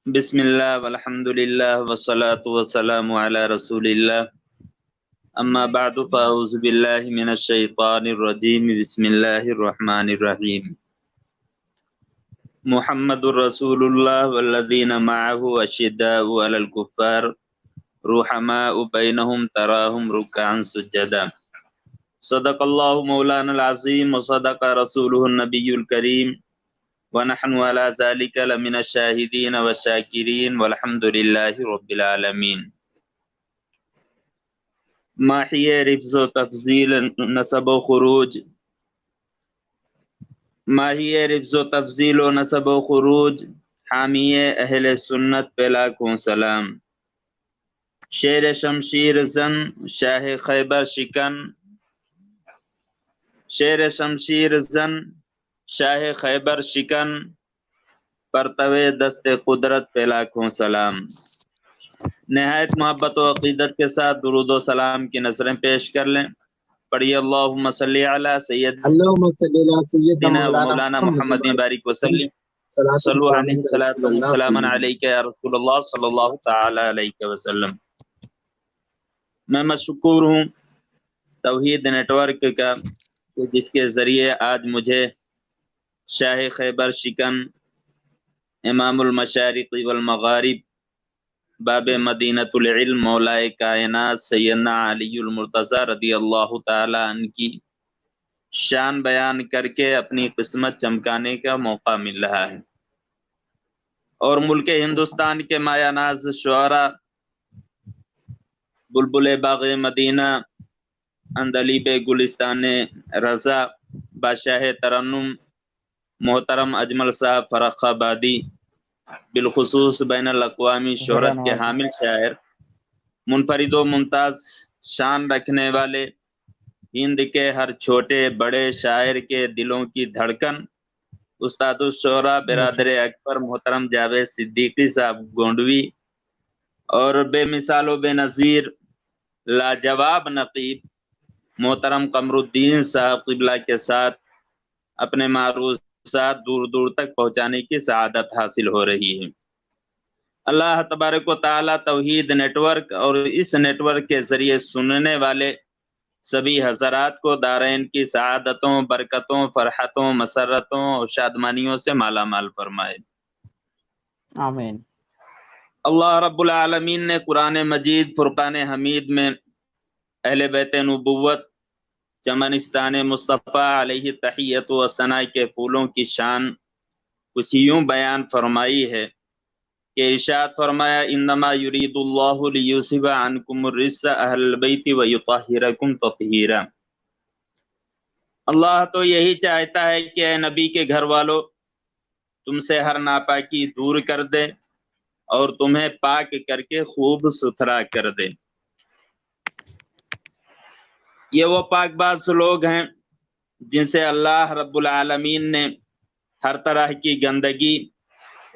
بسم اللہ والحمد للہ والصلاة والسلام علی رسول اللہ اما بعد فاعوذ باللہ من الشیطان الرجیم بسم اللہ الرحمن الرحیم محمد الرسول اللہ والذین معه اشداء علی الکفار رحماء بینہم تراہم رکعا سجدا صدق اللہ مولانا العظیم وصدق رسولہ النبی الکریم ونحن على ذلك لمن الشاهدين والشاكرين والحمد لله رب العالمين. ماحية رفز و تفضيل نسب و خروج ماحية رفز و تفضيل و نسب و خروج حامیہ اہل سنت پہ لاکھوں سلام. شیر شمشیر زن شاہ خیبر شکن شیر شمشیر زن شاہ خیبر شکن پرتوے دست قدرت پہ لاکھوں سلام. نہایت محبت و عقیدت کے ساتھ درود و سلام کی نظریں پیش کر لیں. پڑھیے اللہم صلی علی سیدنا مولانا محمد بارک وسلم صلو علیہ السلام علیکہ یا رسول اللہ صلی اللہ تعالی علیہ وسلم. میں مشکور ہوں توحید نیٹ ورک کا جس کے ذریعے آج مجھے شاہ خیبر شکن امام المشارق والمغارب باب مدینۃ العلم مولائے کائنات سیدنا علی المرتضی رضی اللہ تعالی عنہ کی شان بیان کر کے اپنی قسمت چمکانے کا موقع مل رہا ہے، اور ملک ہندوستان کے مایہ ناز شعراء بلبل باغ مدینہ اندلیب گلستان رضا بادشاہ ترنم محترم اجمل صاحب فرخ آبادی بالخصوص بین الاقوامی شہرت کے حامل شاعر، منفرد و ممتاز شان رکھنے والے، ہند کے ہر چھوٹے بڑے شاعر کے دلوں کی دھڑکن، استاد الشعراء برادر اکبر محترم جاوید صدیقی صاحب گونڈوی، اور بے مثال و بے نظیر لاجواب نقیب محترم قمر الدین صاحب قبلہ کے ساتھ اپنے معروضات دور دور تک پہنچانے کی سعادت حاصل ہو رہی ہے. اللہ تبارک و تعالی توحید نیٹ ورک اور اس نیٹ ورک کے ذریعے سننے والے سبھی حضرات کو دارین کی سعادتوں، برکتوں، فرحتوں، مسرتوں اور شادمانیوں سے مالا مال فرمائے. آمین. اللہ رب العالمین نے قرآن مجید فرقان حمید میں اہل بیت نبوت چمنستان مصطفیٰ علیہ تحیت و ثناء کے پھولوں کی شان کچھ یوں بیان فرمائی ہے کہ ارشاد فرمایا انما یرید اللہ لیذہب عنکم الرجس اہل البیت ویطہرکم تطہیرا. اللہ تو یہی چاہتا ہے کہ اے نبی کے گھر والو تم سے ہر ناپاکی دور کر دے اور تمہیں پاک کر کے خوب ستھرا کر دے. یہ وہ پاک باز لوگ ہیں جن سے اللہ رب العالمین نے ہر طرح کی گندگی،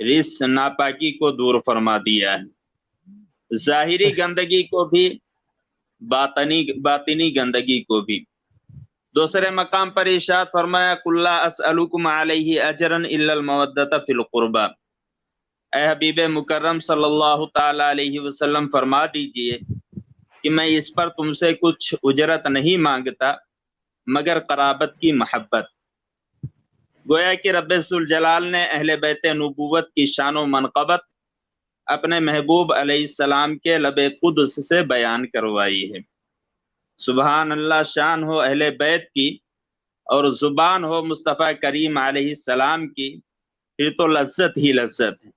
رس، ناپاکی کو دور فرما دیا ہے، ظاہری گندگی کو بھی، باطنی گندگی کو بھی. دوسرے مقام پر ارشاد فرمایا قل لا اسألکم علیہ اجرا الا المودۃ فی القربى. اے حبیب مکرم صلی اللہ تعالی علیہ وسلم فرما دیجئے کہ میں اس پر تم سے کچھ اجرت نہیں مانگتا مگر قرابت کی محبت. گویا کہ رب ذوالجلال نے اہل بیت نبوت کی شان و منقبت اپنے محبوب علیہ السلام کے لب قدس سے بیان کروائی ہے. سبحان اللہ، شان ہو اہل بیت کی اور زبان ہو مصطفیٰ کریم علیہ السلام کی، پھر تو لذت ہی لذت ہے.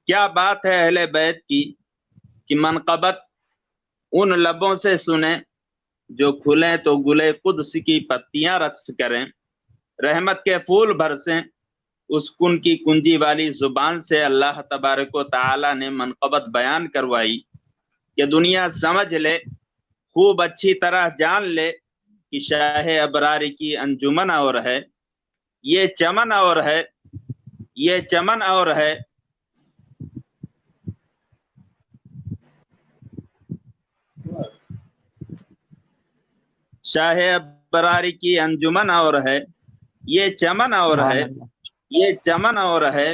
کیا بات ہے اہل بیت کی کہ منقبت ان لبوں سے سنیں جو کھلیں تو گلے قدس کی پتیاں رقص کریں، رحمت کے پھول برسیں اس کن کی کنجی والی زبان سے. اللہ تبارک و تعالی نے منقبت بیان کروائی کہ دنیا سمجھ لے، خوب اچھی طرح جان لے کہ شاہ ابرار کی انجمن اور ہے، یہ چمن اور ہے، یہ چمن اور ہے. شاہ ابرار کی انجمن اور ہے، یہ چمن اور ہے، یہ چمن اور ہے.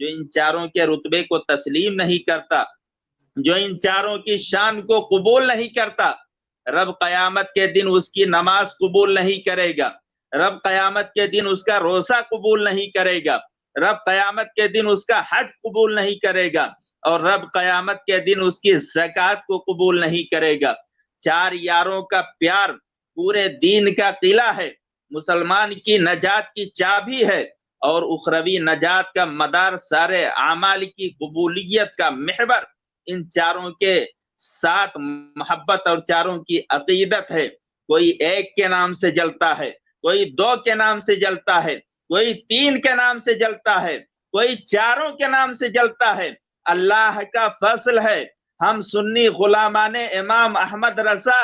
جو ان چاروں کے رتبے کو تسلیم نہیں کرتا، جو ان چاروں کی شان کو قبول نہیں کرتا، رب قیامت کے دن اس کی نماز قبول نہیں کرے گا، رب قیامت کے دن اس کا روزہ قبول نہیں کرے گا، رب قیامت کے دن اس کا حج قبول نہیں کرے گا، اور رب قیامت کے دن اس کی زکوٰۃ کو قبول نہیں کرے گا۔ چار یاروں کا پیار پورے دین کا قلعہ ہے، مسلمان کی نجات کی چابی ہے، اور اخروی نجات کا مدار سارے اعمال کی قبولیت کا محور ان چاروں کے ساتھ محبت اور چاروں کی عقیدت ہے۔ کوئی ایک کے نام سے جلتا ہے، کوئی دو کے نام سے جلتا ہے، کوئی تین کے نام سے جلتا ہے، کوئی چاروں کے نام سے جلتا ہے۔ اللہ کا فضل ہے، ہم سنی غلامان امام احمد رضا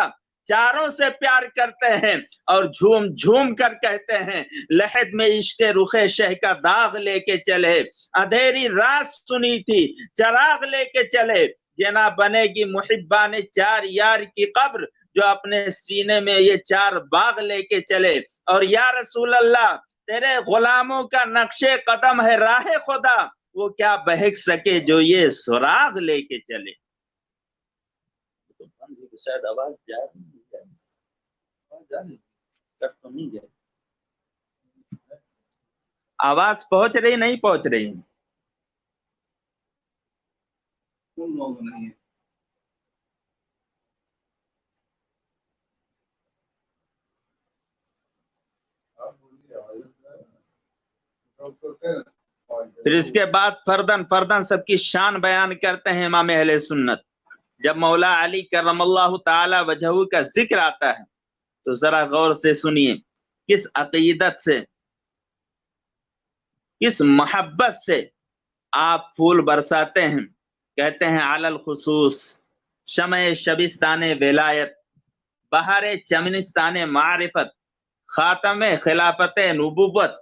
چاروں سے پیار کرتے ہیں اور جھوم جھوم کر کہتے ہیں لحد میں عشق رخ شہ کا داغ لے کے چلے، اندھیری رات سنی تھی چراغ لے کے چلے، جنا بنے گی محبان چار یار کی قبر جو اپنے سینے میں یہ چار باغ لے کے چلے۔ اور یا رسول اللہ تیرے غلاموں کا نقش قدم ہے راہ خدا، وہ کیا بہک سکے جو یہ سراغ لے کے چلے۔ شاید آواز جا آواز پہنچ رہی نہیں پہنچ رہی؟ پھر اس کے بعد فردن سب کی شان بیان کرتے ہیں امام اہل سنت۔ جب مولا علی کرم اللہ تعالی وجہہ کا ذکر آتا ہے تو ذرا غور سے سنیے، کس عقیدت سے، کس محبت سے آپ پھول برساتے ہیں۔ کہتے ہیں علی الخصوص شمع شبستان ولایت، بہار چمنستان معرفت، خاتم خلافت نبوت،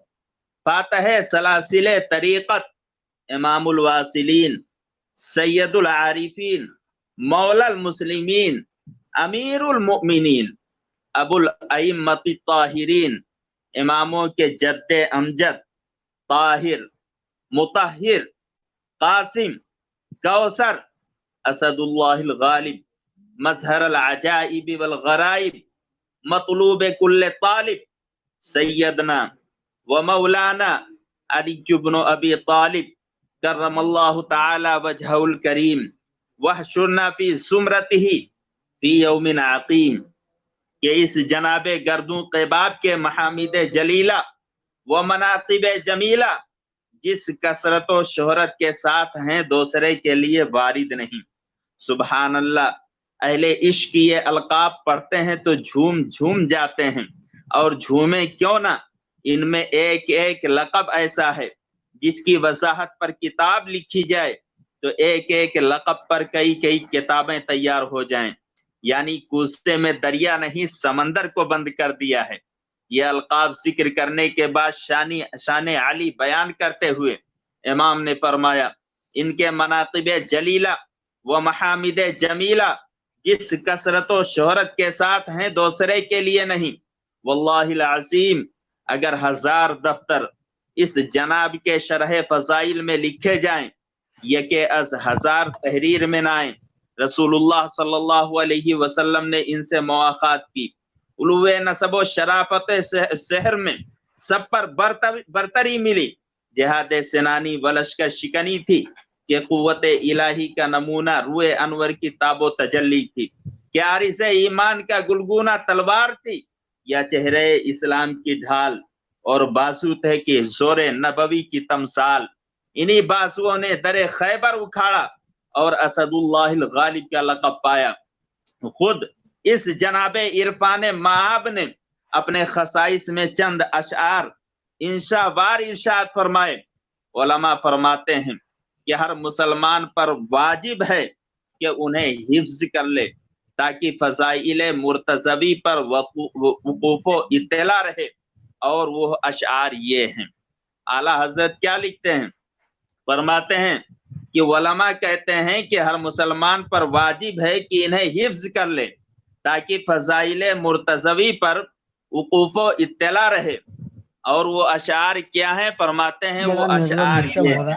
فاتح سلاسل طریقت، امام الواصلین، سید العارفین، مولا المسلمین، امیر المؤمنین، ابو الائمۃ الطاہرین، اماموں کے جد امجد، طاہر، مطہر، قاسم، کوثر، اسد اللہ الغالب، مظہر العجائب والغرائب، مطلوب کل طالب، سیدنا و مولانا علی بن ابی طالب کرم اللہ تعالی وجہہ الکریم، وحشرنا فی زمرتہ فی یوم عقیم، کہ اس جناب گردوں قباب کے محامد جلیلہ و مناقب جمیلہ جس کثرت و شہرت کے ساتھ ہیں دوسرے کے لیے وارد نہیں۔ سبحان اللہ، اہل عشق یہ القاب پڑھتے ہیں تو جھوم جھوم جاتے ہیں، اور جھومے کیوں نہ، ان میں ایک ایک لقب ایسا ہے جس کی وضاحت پر کتاب لکھی جائے تو ایک ایک لقب پر کئی کئی کتابیں تیار ہو جائیں، یعنی کوزے میں دریا نہیں سمندر کو بند کر دیا ہے۔ یہ القاب ذکر کرنے کے بعد شان علی بیان کرتے ہوئے امام نے فرمایا ان کے مناقب جلیلہ و محامد جمیلہ جس کثرت و شہرت کے ساتھ ہیں دوسرے کے لیے نہیں۔ واللہ العظیم اگر 1000 دفتر اس جناب کے شرح فضائل میں لکھے جائیں، یہ کہ از 1000 تحریر میں نہ آئیں۔ رسول اللہ صلی اللہ علیہ وسلم نے ان سے مواخات کی، علو نسب و شرافت شہر میں سب پر برتری ملی، جہاد سنانی و لشکر شکنی تھی کہ قوت الہی کا نمونہ روئے انور کی تاب و تجلی تھی، کہ عارض ایمان کا گلگونہ تلوار تھی یا چہرے اسلام کی ڈھال، اور بازو تھے کہ زور نبوی کی تمثال۔ انہی بازوؤں نے در خیبر اکھاڑا اور اسد اللہ الغالب کا لقب پایا۔ خود اس جناب عرفان معاب نے اپنے خصائص میں چند اشعار انشاء وار ارشاد فرمائے۔ علماء فرماتے ہیں کہ ہر مسلمان پر واجب ہے کہ انہیں حفظ کر لے تاکہ فضائل مرتضوی پر وقوف و اطلاع رہے، اور وہ اشعار یہ ہیں۔ اعلیٰ حضرت کیا لکھتے ہیں؟ فرماتے ہیں کہ علماء کہتے ہیں کہ ہر مسلمان پر واجب ہے کہ انہیں حفظ کر لے تاکہ فضائل مرتضوی پر وقوف و اطلاع رہے، اور وہ اشعار کیا ہیں؟ فرماتے ہیں وہ اشعار یہ ہیں۔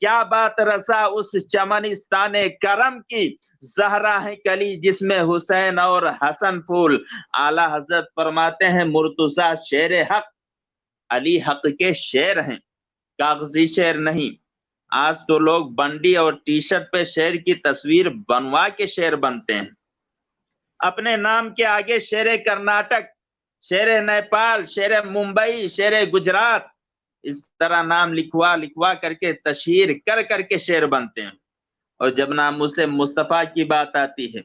کیا بات رسا اس چمنستان کرم کی، زہرا ہے کلی جس میں حسین اور حسن پھول۔ اعلیٰ حضرت فرماتے ہیں مرتضی شیر حق، علی حق کے شعر ہیں، کاغذی شعر نہیں۔ آج تو لوگ بنڈی اور ٹی شرٹ پہ شعر کی تصویر بنوا کے شعر بنتے ہیں، اپنے نام کے آگے شیر کرناٹک، شیر نیپال، شیر ممبئی، شیر گجرات، اس طرح نام لکھوا کر کے تشہیر کر کے شعر بنتے ہیں۔ اور جب ناموس مصطفیٰ کی بات آتی ہے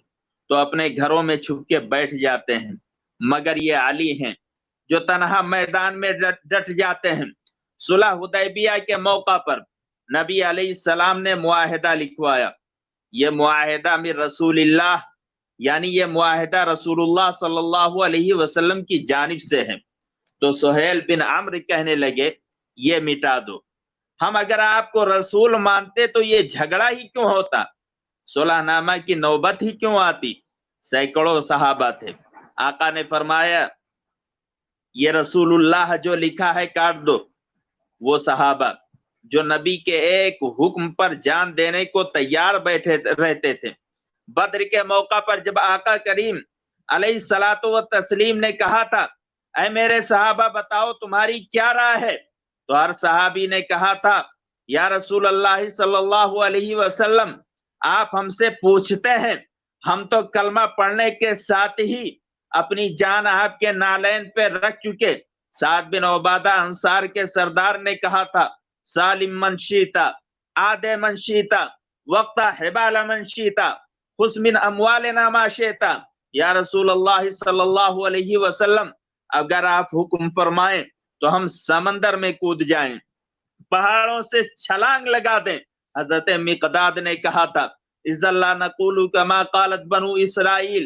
تو اپنے گھروں میں چھپ کے بیٹھ جاتے ہیں، مگر یہ علی ہیں جو تنہا میدان میں ڈٹ جاتے ہیں۔ صلح حدیبیہ کے موقع پر نبی علیہ السلام نے معاہدہ لکھوایا، یہ معاہدہ من رسول اللہ، یعنی یہ معاہدہ رسول اللہ صلی اللہ علیہ وسلم کی جانب سے ہے۔ تو سہیل بن عمرو کہنے لگے یہ مٹا دو، ہم اگر آپ کو رسول مانتے تو یہ جھگڑا ہی کیوں ہوتا، صلح نامہ کی نوبت ہی کیوں آتی۔ سینکڑوں صحابہ تھے، آقا نے فرمایا یہ رسول اللہ جو لکھا ہے کاٹ دو۔ وہ صحابہ جو نبی کے ایک حکم پر جان دینے کو تیار بیٹھے رہتے تھے، بدر کے موقع پر جب آقا کریم علیہ الصلوۃ والتسلیم نے کہا تھا اے میرے صحابہ بتاؤ تمہاری کیا رائے ہے، تو ہر صحابی نے کہا تھا یا رسول اللہ صلی اللہ علیہ وسلم آپ ہم سے پوچھتے ہیں، ہم تو کلمہ پڑھنے کے ساتھ ہی اپنی جان آپ کے نالین پہ رکھ چکے۔ سعد بن عبادہ انصار کے سردار نے کہا تھا سالم من شیتا، آدے من شیتا، وقت حبال من شیتا، خذ من اموالنا ما شیتا۔ یا رسول اللہ صلی اللہ علیہ وسلم اگر آپ حکم فرمائیں تو ہم سمندر میں کود جائیں، پہاڑوں سے چھلانگ لگا دیں۔ حضرت مقداد نے کہا تھا اذا لا نقول كما قالت بنو اسرائیل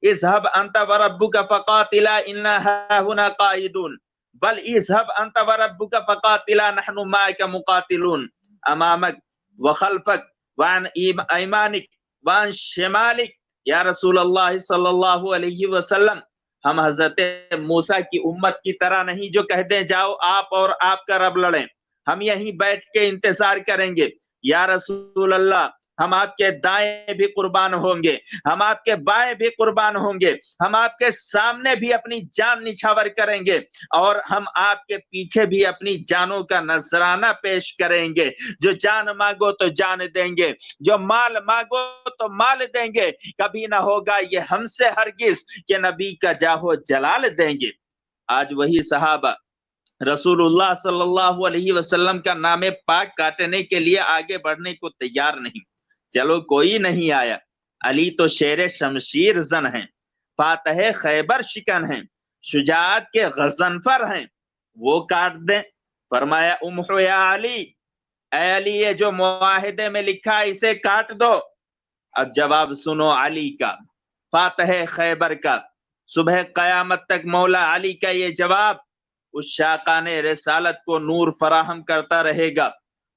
اذهب انت وربك فقاتلا انا هنا قائدون، بل اذهب انت وربك فقاتلا نحن معك مقاتلون، امامك وخلفك وعن ایمانك وعن شمالك۔ یا رسول اللہ صلی اللہ علیہ وسلم ہم حضرت موسیٰ کی امت کی طرح نہیں جو کہہ دیں جاؤ آپ اور آپ کا رب لڑیں، ہم یہیں بیٹھ کے انتظار کریں گے۔ یا رسول اللہ ہم آپ کے دائیں بھی قربان ہوں گے، ہم آپ کے بائیں بھی قربان ہوں گے، ہم آپ کے سامنے بھی اپنی جان نچھاور کریں گے، اور ہم آپ کے پیچھے بھی اپنی جانوں کا نذرانہ پیش کریں گے۔ جو جان مانگو تو جان دیں گے، جو مال مانگو تو مال دیں گے، کبھی نہ ہوگا یہ ہم سے ہرگز کہ نبی کا جاہو جلال دیں گے۔ آج وہی صحابہ رسول اللہ صلی اللہ علیہ وسلم کا نام پاک کاٹنے کے لیے آگے بڑھنے کو تیار نہیں۔ چلو کوئی نہیں آیا، علی تو شیر شمشیر زن ہیں، فاتح خیبر شکن ہیں، شجاعت کے غضنفر ہیں، وہ کاٹ دیں۔ فرمایا امحو یا علی، اے علی یہ جو معاہدے میں لکھا اسے کاٹ دو۔ اب جواب سنو علی کا، فاتح خیبر کا، صبح قیامت تک مولا علی کا یہ جواب اس شاقان رسالت کو نور فراہم کرتا رہے گا۔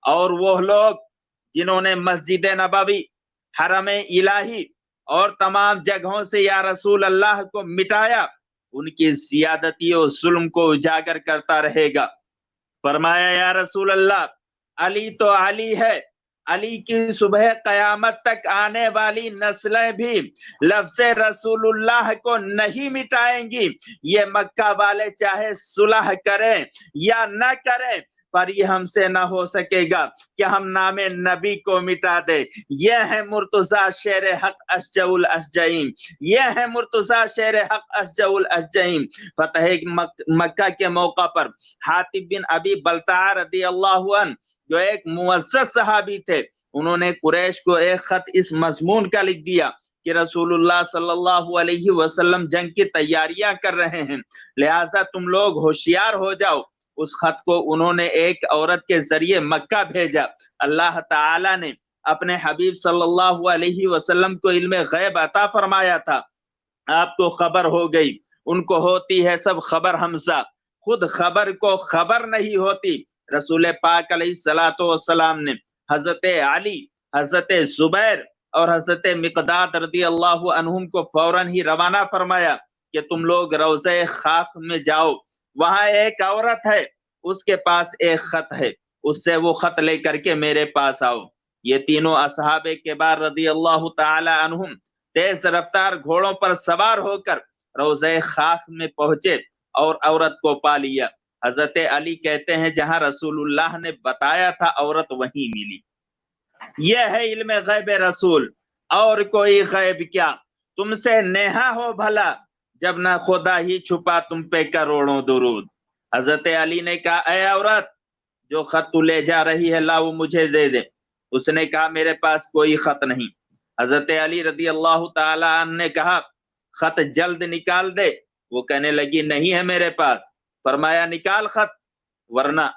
اور وہ لوگ جنہوں نے مسجد نبوی، حرم الہی اور تمام جگہوں سے یا رسول اللہ کو مٹایا، ان کی زیادتی و ظلم کو اجاگر کرتا رہے گا۔ فرمایا یا رسول اللہ علی تو علی ہے، علی کی صبح قیامت تک آنے والی نسلیں بھی لفظ رسول اللہ کو نہیں مٹائیں گی۔ یہ مکہ والے چاہے صلح کریں یا نہ کریں، پر یہ ہم سے نہ ہو سکے گا کہ ہم نام نبی کو مٹا دے۔ یہ ہے مرتضی شیر حق اشجع الاشجعین، یہ ہے مرتضی شیر حق اشجع الاشجعین۔ فتح مکہ کے موقع پر حاتب بن ابی بلتع رضی اللہ عنہ جو ایک معزز صحابی تھے، انہوں نے قریش کو ایک خط اس مضمون کا لکھ دیا کہ رسول اللہ صلی اللہ علیہ وسلم جنگ کی تیاریاں کر رہے ہیں، لہٰذا تم لوگ ہوشیار ہو جاؤ۔ اس خط کو انہوں نے ایک عورت کے ذریعے مکہ بھیجا۔ اللہ تعالی نے اپنے حبیب صلی اللہ علیہ وسلم کو علم غیب عطا فرمایا تھا، آپ کو خبر ہو گئی، ان کو ہوتی ہے سب خبر حمزہ، خود خبر کو خبر نہیں ہوتی۔ رسول پاک علیہ الصلوۃ والسلام نے حضرت علی، حضرت زبیر اور حضرت مقداد رضی اللہ عنہم کو فوراً ہی روانہ فرمایا کہ تم لوگ روضہ خاف میں جاؤ، وہاں ایک عورت ہے، اس کے پاس ایک خط ہے، اس سے وہ خط لے کر کے میرے پاس آؤ۔ یہ تینوں اصحاب کبار رضی اللہ تعالی عنہم تیز رفتار گھوڑوں پر سوار ہو کر روضہ خاک میں پہنچے اور عورت کو پا لیا۔ حضرت علی کہتے ہیں جہاں رسول اللہ نے بتایا تھا عورت وہیں ملی۔ یہ ہے علم غیب رسول، اور کوئی غیب کیا؟ تم سے نیہا ہو بھلا جب نہ خدا ہی چھپا تم پہ کروڑوں درود۔ حضرت علی نے کہا اے عورت، جو خط تو لے جا رہی ہے لاؤ مجھے دے دے۔ اس نے کہا میرے پاس کوئی خط نہیں۔ حضرت علی رضی اللہ تعالی عنہ نے کہا خط جلد نکال دے۔ وہ کہنے لگی نہیں ہے میرے پاس۔ فرمایا نکال خط ورنہ۔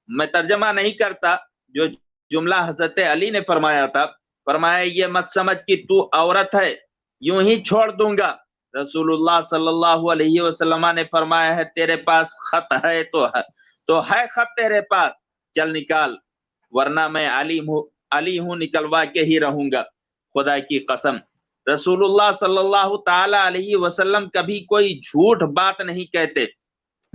میں ترجمہ نہیں کرتا، جو جملہ حضرت علی نے فرمایا تھا، فرمایا یہ مت سمجھ کہ تو عورت ہے یوں ہی چھوڑ دوں گا۔ رسول اللہ صلی اللہ علیہ وسلم نے فرمایا ہے تیرے پاس خط ہے تو ہے خط تیرے پاس، چل نکال ورنہ میں علی ہوں نکلوا کے ہی رہوں گا۔ خدا کی قسم رسول اللہ صلی اللہ تعالی علیہ وسلم کبھی کوئی جھوٹ بات نہیں کہتے۔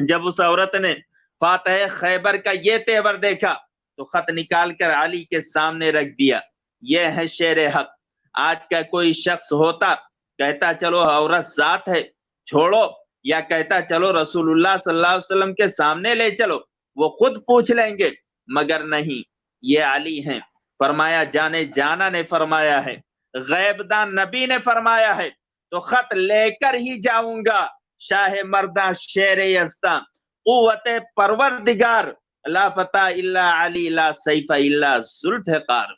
جب اس عورت نے فاتح خیبر کا یہ تیور دیکھا تو خط نکال کر علی کے سامنے رکھ دیا۔ یہ ہے شیر حق۔ آج کا کوئی شخص ہوتا کہتا چلو عورت ذات ہے چھوڑو، یا کہتا چلو رسول اللہ صلی اللہ علیہ وسلم کے سامنے لے چلو وہ خود پوچھ لیں گے، مگر نہیں، یہ علی ہیں۔ فرمایا جانے جانا نے فرمایا ہے، غیب دان نبی نے فرمایا ہے تو خط لے کر ہی جاؤں گا۔ شاہ مرداں شیر یزداں قوت پروردگار، لا فتح الا علی لا سیف الا ذوالفقار۔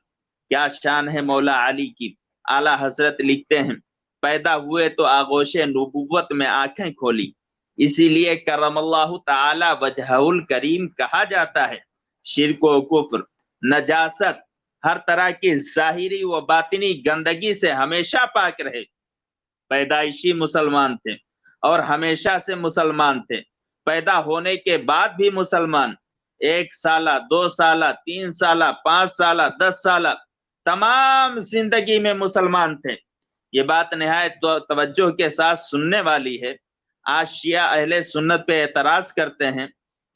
کیا شان ہے مولا علی کی۔ اعلی حضرت لکھتے ہیں پیدا ہوئے تو آغوش نبوت میں آنکھیں کھولی، اسی لیے کرم اللہ تعالی وجہہ الکریم کہا جاتا ہے۔ شرک و کفر، نجاست، ہر طرح کی ظاہری و باطنی گندگی سے ہمیشہ پاک رہے۔ پیدائشی مسلمان تھے اور ہمیشہ سے مسلمان تھے، پیدا ہونے کے بعد بھی مسلمان، 1 سالہ 2 سالہ 3 سالہ 5 سالہ 10 سالہ تمام زندگی میں مسلمان تھے۔ یہ بات نہایت توجہ کے ساتھ سننے والی ہے۔ آج شیعہ اہل سنت پہ اعتراض کرتے ہیں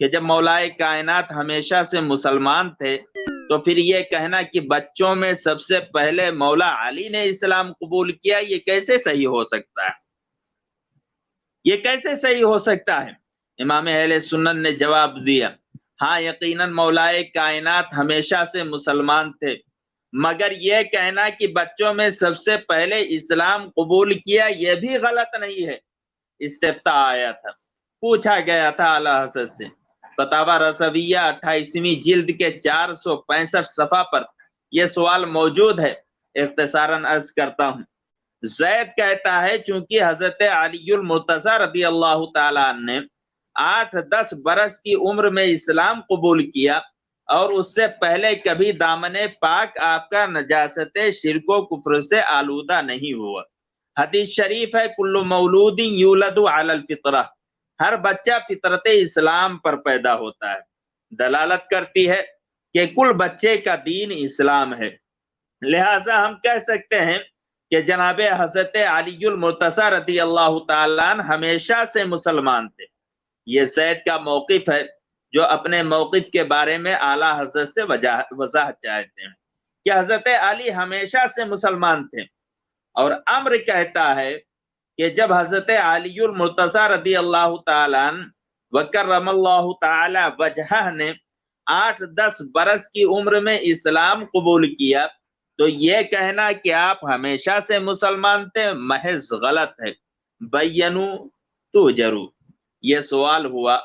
کہ جب مولائے کائنات ہمیشہ سے مسلمان تھے تو پھر یہ کہنا کہ بچوں میں سب سے پہلے مولا علی نے اسلام قبول کیا، یہ کیسے صحیح ہو سکتا ہے؟ یہ کیسے صحیح ہو سکتا ہے؟ امام اہل سنت نے جواب دیا ہاں یقیناً مولائے کائنات ہمیشہ سے مسلمان تھے، مگر یہ کہنا کہ بچوں میں سب سے پہلے اسلام قبول کیا یہ بھی غلط نہیں ہے۔ استفتاء آیا تھا، پوچھا گیا تھا اعلیٰ حضرت سے، فتاوی رضویہ 28ویں جلد کے 465 صفحہ پر یہ سوال موجود ہے، اختصاراً عرض کرتا ہوں۔ زید کہتا ہے چونکہ حضرت علی المرتضی رضی اللہ تعالیٰ عنہ نے 8-10 برس کی عمر میں اسلام قبول کیا اور اس سے پہلے کبھی دامن پاک آپ کا نجاست شرک و کفر سے آلودہ نہیں ہوا۔ حدیث شریف ہے کل مولود یولد علی الفطرہ، ہر بچہ فطرت اسلام پر پیدا ہوتا ہے، دلالت کرتی ہے کہ کل بچے کا دین اسلام ہے۔ لہٰذا ہم کہہ سکتے ہیں کہ جناب حضرت علی المرتضی رضی اللہ تعالیٰ عنہ ہمیشہ سے مسلمان تھے۔ یہ زید کا موقف ہے جو اپنے موقف کے بارے میں اعلیٰ حضرت سے وضاحت چاہتے ہیں کہ حضرت علی ہمیشہ سے مسلمان تھے، اور امر کہتا ہے کہ جب حضرت علی المرتضی رضی اللہ تعالیٰ عنہ وکرم اللہ تعالی وجہہ نے 8-10 برس کی عمر میں اسلام قبول کیا تو یہ کہنا کہ آپ ہمیشہ سے مسلمان تھے محض غلط ہے۔ بینو تو جرو، یہ سوال ہوا،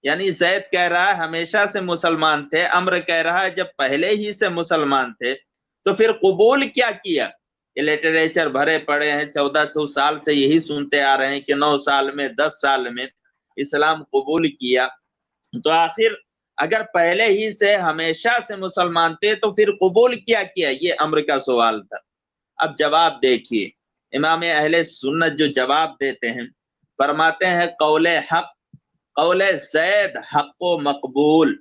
یعنی زید کہہ رہا ہے ہمیشہ سے مسلمان تھے، امر کہہ رہا ہے جب پہلے ہی سے مسلمان تھے تو پھر قبول کیا کیا؟ یہ لٹریچر بھرے پڑے ہیں، 1400 سال سے یہی سنتے آ رہے ہیں کہ 9 سال میں 10 سال میں اسلام قبول کیا، تو آخر اگر پہلے ہی سے ہمیشہ سے مسلمان تھے تو پھر قبول کیا کیا؟ یہ امر کا سوال تھا۔ اب جواب دیکھیے، امام اہل سنت جو جواب دیتے ہیں فرماتے ہیں قول حق، قول زید حق و مقبول۔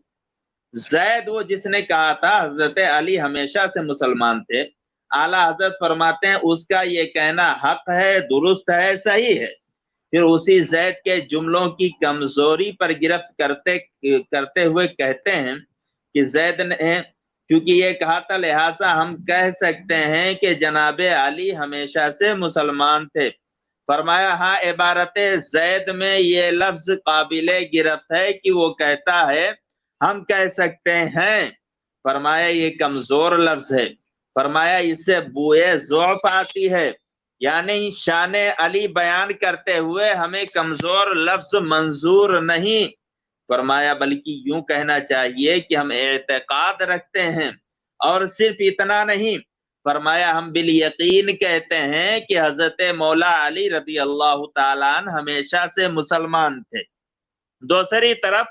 زید وہ جس نے کہا تھا حضرت علی ہمیشہ سے مسلمان تھے، اعلیٰ حضرت فرماتے ہیں اس کا یہ کہنا حق ہے، درست ہے، صحیح ہے۔ پھر اسی زید کے جملوں کی کمزوری پر گرفت کرتے ہوئے کہتے ہیں کہ زید نے کیونکہ یہ کہا تھا لہٰذا ہم کہہ سکتے ہیں کہ جناب علی ہمیشہ سے مسلمان تھے۔ فرمایا ہاں عبارت زید میں یہ لفظ قابل گرفت ہے کہ وہ کہتا ہے ہم کہہ سکتے ہیں، فرمایا یہ کمزور لفظ ہے، فرمایا اس سے بوئے ضعف آتی ہے، یعنی شان علی بیان کرتے ہوئے ہمیں کمزور لفظ منظور نہیں، فرمایا بلکہ یوں کہنا چاہیے کہ ہم اعتقاد رکھتے ہیں، اور صرف اتنا نہیں، فرمایا ہم بالیقین کہتے ہیں کہ حضرت مولا علی رضی اللہ تعالیٰ عنہ ہمیشہ سے مسلمان تھے۔ دوسری طرف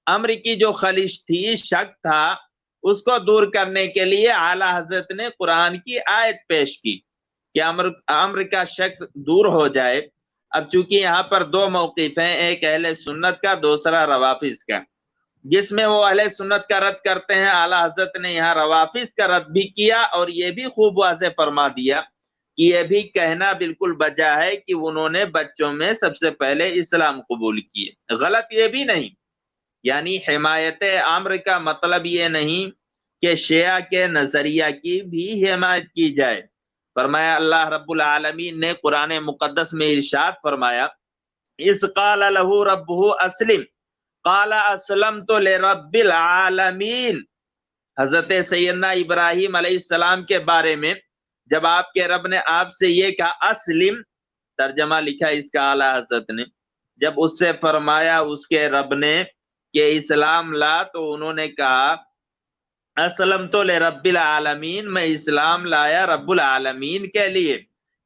امر کی جو خلش تھی، شک تھا، اس کو دور کرنے کے لیے اعلیٰ حضرت نے قرآن کی آیت پیش کی کہ امر کا شک دور ہو جائے۔ اب چونکہ یہاں پر دو موقف ہیں، ایک اہل سنت کا، دوسرا روافض کا، جس میں وہ اہل سنت کا رد کرتے ہیں، اعلیٰ حضرت نے یہاں روافض کا رد بھی کیا اور یہ بھی خوب واضح فرما دیا کہ یہ بھی کہنا بالکل بجا ہے کہ انہوں نے بچوں میں سب سے پہلے اسلام قبول کیے، غلط یہ بھی نہیں، یعنی حمایت امر کا مطلب یہ نہیں کہ شیعہ کے نظریہ کی بھی حمایت کی جائے۔ فرمایا اللہ رب العالمین نے قرآن مقدس میں ارشاد فرمایا اذ قال له ربه اسلم قال اسلمت لرب العالمین، حضرت سیدنا ابراہیم علیہ السلام کے بارے میں جب آپ کے رب نے آپ سے یہ کہا اسلم، ترجمہ لکھا اس کا اعلیٰ حضرت نے، جب اس سے فرمایا اس کے رب نے کہ اسلام لا، تو انہوں نے کہا اسلمت لرب العالمین، میں اسلام لایا رب العالمین کے لیے۔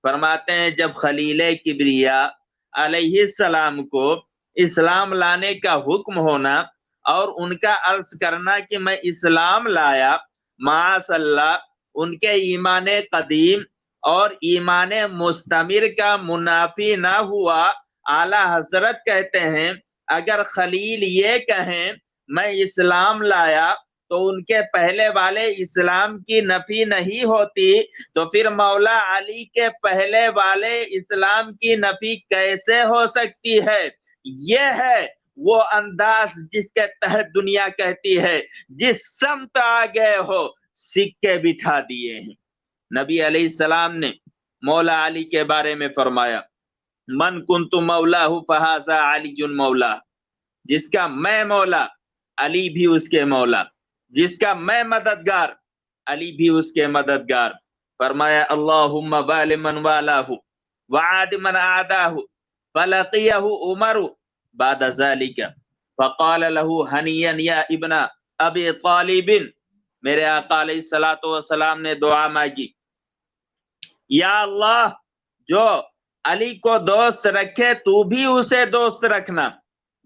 فرماتے ہیں جب خلیل کبریا علیہ السلام کو اسلام لانے کا حکم ہونا اور ان کا عرض کرنا کہ میں اسلام لایا، معاذ اللہ ان کے ایمان قدیم اور ایمان مستمر کا منافی نہ ہوا۔ اعلیٰ حضرت کہتے ہیں اگر خلیل یہ کہیں میں اسلام لایا تو ان کے پہلے والے اسلام کی نفی نہیں ہوتی، تو پھر مولا علی کے پہلے والے اسلام کی نفی کیسے ہو سکتی ہے؟ یہ ہے وہ انداز جس کے تحت دنیا کہتی ہے جس سمت آگئے ہو سکے بٹھا دیے ہیں۔ نبی علیہ السلام نے مولا علی کے بارے میں فرمایا من کنت مولا فہذا علی مولا، جس کا میں مولا علی بھی اس کے مولا، جس کا میں مددگار علی بھی اس کے مددگار۔ فرمایا اللہم وال من والاہ وعاد من عاداہ، فلقیہ عمر بعد ذالک فقال له ہنیا یا ابن ابی طالب، میرے آقا علیہ السلام نے دعا مانگی یا اللہ جو علی کو دوست رکھے تو بھی اسے دوست رکھنا،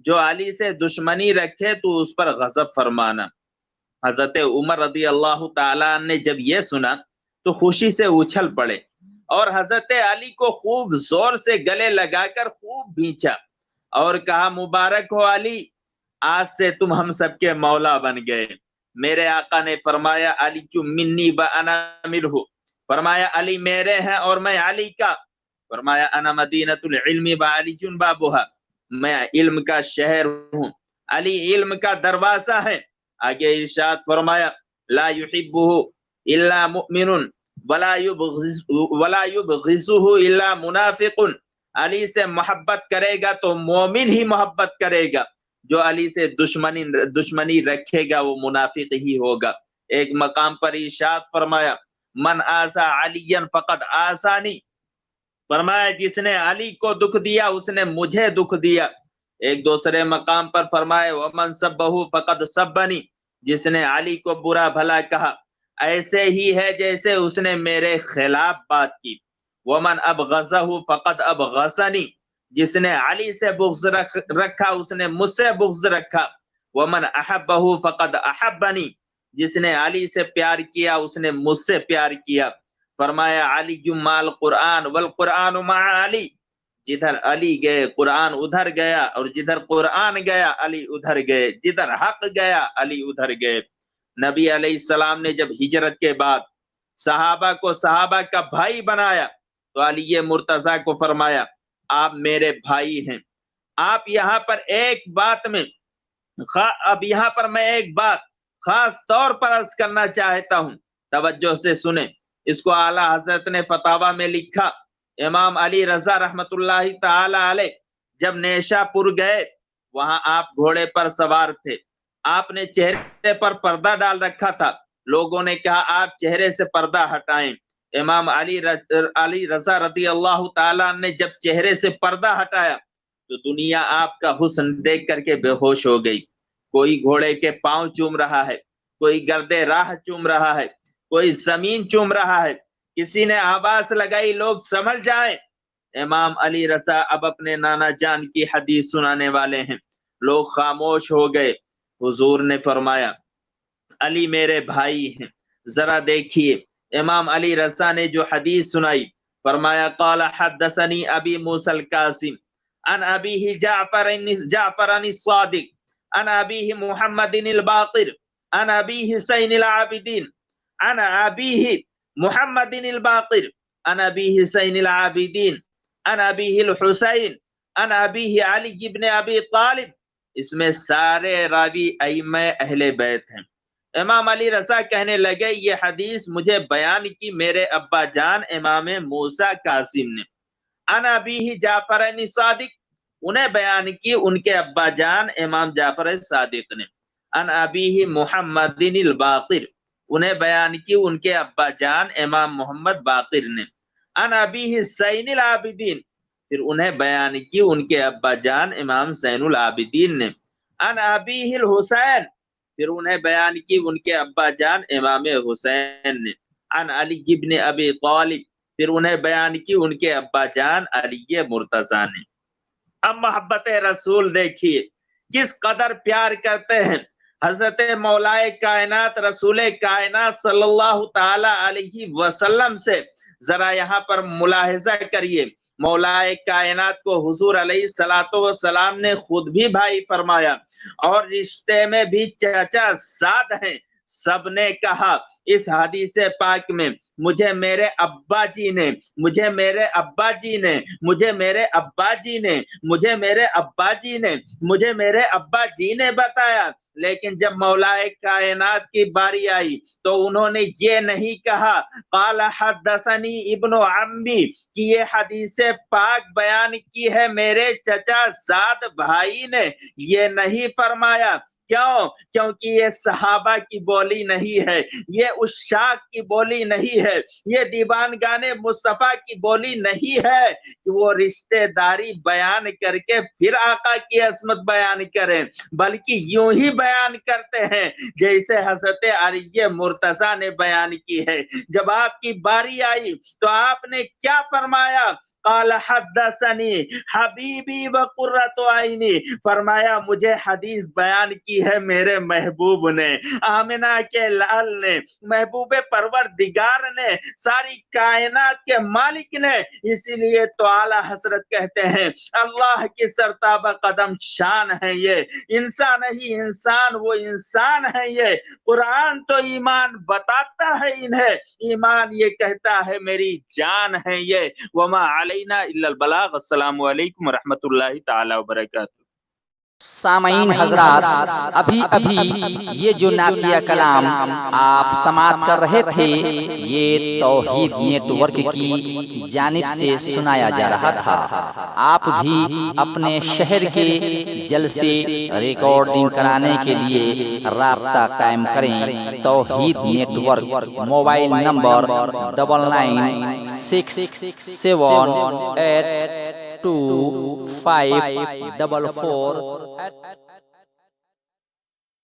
جو علی سے دشمنی رکھے تو اس پر غضب فرمانا۔ حضرت عمر رضی اللہ تعالیٰ نے جب یہ سنا تو خوشی سے اچھل پڑے اور حضرت علی کو خوب زور سے گلے لگا کر خوب بھینچا اور کہا مبارک ہو علی، آج سے تم ہم سب کے مولا بن گئے۔ میرے آقا نے فرمایا علی منی وانا منہ، فرمایا علی میرے ہیں اور میں علی کا۔ فرمایا انا مدینۃ العلم وعلی بابھا، میں علم کا شہر ہوں، علی علم کا دروازہ ہے۔ آگے ارشاد فرمایا لا يحبه الا مؤمن ولا يبغضه الا منافق، علی سے محبت کرے گا تو مومن ہی محبت کرے گا، جو علی سے دشمنی رکھے گا وہ منافق ہی ہوگا۔ ایک مقام پر ارشاد فرمایا من آذى علیا فقد آذانی، فرمایا جس نے علی کو دکھ دیا اس نے مجھے دکھ دیا۔ ایک دوسرے مقام پر فرمائے ومن سبہ فقد سبنی، جس نے علی کو برا بھلا کہا ایسے ہی ہے جیسے اس نے میرے خلاف بات کی۔ ومن ابغضہ فقد ابغضنی، جس نے علی سے بغض رکھا اس نے مجھ سے بغض رکھا۔ ومن احبہ فقد احبنی، جس نے علی سے پیار کیا اس نے مجھ سے پیار کیا۔ فرمایا علی مع القرآن والقرآن مع علی، جدھر علی گئے قرآن ادھر گیا اور جدھر قرآن گیا علی ادھر گئے، جدھر حق گیا علی ادھر گئے۔ نبی علیہ السلام نے جب ہجرت کے بعد صحابہ کو صحابہ کا بھائی بنایا تو علی مرتضیٰ کو فرمایا آپ میرے بھائی ہیں۔ آپ یہاں پر ایک بات میں اب یہاں پر میں ایک بات خاص طور پر عرض کرنا چاہتا ہوں، توجہ سے سنیں، اس کو اعلیٰ حضرت نے فتاوا میں لکھا۔ امام علی رضا رحمت اللہ تعالی علیہ جب نیشا پور گئے، وہاں آپ گھوڑے پر سوار تھے، آپ نے چہرے پر پردہ ڈال رکھا تھا، لوگوں نے کہا آپ چہرے سے پردہ ہٹائیں۔ امام علی رضا رضی اللہ تعالیٰ نے جب چہرے سے پردہ ہٹایا تو دنیا آپ کا حسن دیکھ کر کے بے ہوش ہو گئی۔ کوئی گھوڑے کے پاؤں چوم رہا ہے، کوئی گردے راہ چوم رہا ہے، کوئی زمین چوم رہا ہے، کسی نے آواز لگائی لوگ سمجھ جائیں امام علی رضا اب اپنے نانا جان کی حدیث سنانے والے ہیں۔ لوگ خاموش ہو گئے۔ حضور نے فرمایا علی میرے بھائی ہیں، ذرا دیکھیے۔ امام علی رضا نے جو حدیث سنائی، فرمایا قال حدثنی ابی موسیٰ القاسم عن ابیہ جعفر الصادق عن ابیہ محمد الباقر عن ابیہ زین العابدین عن ابیہ محمد الباقر عن ابیہ زین العابدین عن ابیہ الحسین عن ابیہ علی بن ابی طالب۔ اس میں سارے راوی ائمہ اہل بیت ہیں۔ امام علی رضا کہنے لگے یہ حدیث مجھے بیان کی میرے ابا جان امام موسیٰ قاسم نے، عن ابیہ جعفر صادق، انہیں بیان کی ان کے ابا جان امام جعفر صادق نے، عن ابیہ محمد الباقر، انہیں بیان کی ان کے ابا جان امام محمد باقر نے، عن ابیہ زین العابدین، پھر انہیں بیان کی ان کے ابا جان امام زین العابدین نے، عن ابیہ الحسین، پھر انہیں بیان کی ان کے ابا جان امام حسین نے، عن علی بن ابی طالب، پھر انہیں بیان کی ان کے ابا جان علی مرتضیٰ نے۔ اب محبت رسول دیکھیے کس قدر پیار کرتے ہیں حضرت مولائے کائنات رسول کائنات صلی اللہ تعالی علیہ وسلم سے۔ ذرا یہاں پر ملاحظہ کریے، مولائے کائنات کو حضور علیہ السلام نے خود بھی بھائی فرمایا اور رشتے میں بھی چچا زاد ہیں۔ سب نے کہا اس حدیث پاک میں مجھے میرے ابا جی نے، مجھے میرے ابا جی نے، مجھے میرے ابا جی نے، مجھے میرے ابا جی نے، مجھے میرے ابا جی نے بتایا، لیکن جب مولائے کائنات کی باری آئی تو انہوں نے یہ نہیں کہا قال حدثنی ابن عمی کہ یہ حدیث پاک بیان کی ہے میرے چچا زاد بھائی نے، یہ نہیں فرمایا۔ کیوں؟ کیونکہ یہ صحابہ کی بولی نہیں ہے، یہ عشاق کی بولی نہیں ہے، یہ دیوانگان مصطفیٰ کی بولی نہیں ہے کہ وہ رشتہ داری بیان کر کے پھر آقا کی عظمت بیان کریں، بلکہ یوں ہی بیان کرتے ہیں جیسے حضرت علی مرتضیٰ نے بیان کی ہے۔ جب آپ کی باری آئی تو آپ نے کیا فرمایا؟ قال حدثنی حبیبی وقرۃ عینی، فرمایا مجھے حدیث بیان کی ہے میرے محبوب نے، آمنہ کے لال نے، محبوب پروردگار نے، ساری کائنات کے مالک نے۔ اسی لیے تو اعلیٰ حضرت کہتے ہیں اللہ کی سرتابہ قدم شان ہے یہ، انسان نہیں انسان وہ انسان ہے یہ۔ قرآن تو ایمان بتاتا ہے انہیں، ایمان یہ کہتا ہے میری جان ہے یہ۔ وما علینا الا البلاغ۔ السلام علیکم ورحمۃ اللہ تعالی وبرکاتہ۔ سامعین حضرات، ابھی یہ جو نعتیہ کلام آپ سماعت کر رہے تھے یہ توحید نیٹ ورک کی جانب سے سنایا جا رہا تھا۔ آپ بھی اپنے شہر کے جلسے ریکارڈنگ کرانے کے لیے رابطہ قائم کریں۔ توحید نیٹ ورک، موبائل نمبر 9967825444